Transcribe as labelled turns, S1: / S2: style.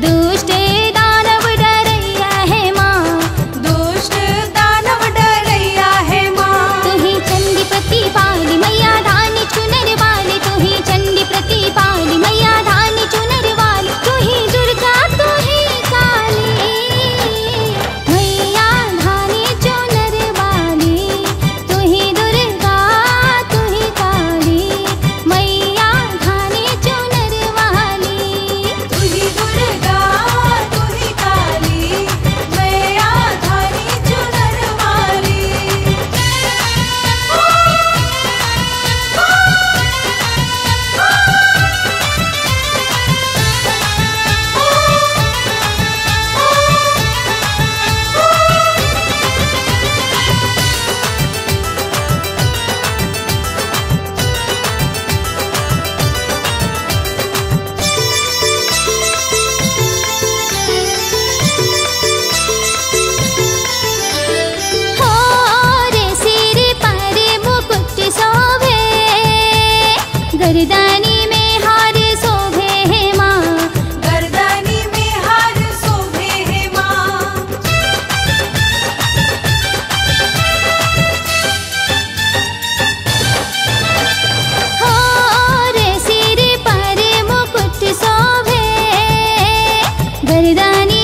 S1: दुष्ट दानव डरैया है माँ,
S2: दुष्ट दानव डरैया है माँ।
S1: तू ही चंडी प्रतिपाली मैया धानी चुनर वाली, तू ही चंडी प्रतिपाली मैया धानी चुनर वाली, तू ही दुर्गा तू ही काली मैया धानी चुनर वाली, तू ही दुर्गा तू ही काली मैया धानी चुनर वाली।
S2: तू ही दुर्गा तू ही काली मैया धानी चुनर वाली।
S1: हो रे सिर पर मुकुट शोभे, गर्दनी में हार शोभे है माँ,
S2: गर्दनी में हार शोभे है माँ।
S1: हो रे सिर पर मुकुट शोभे, गर्दनी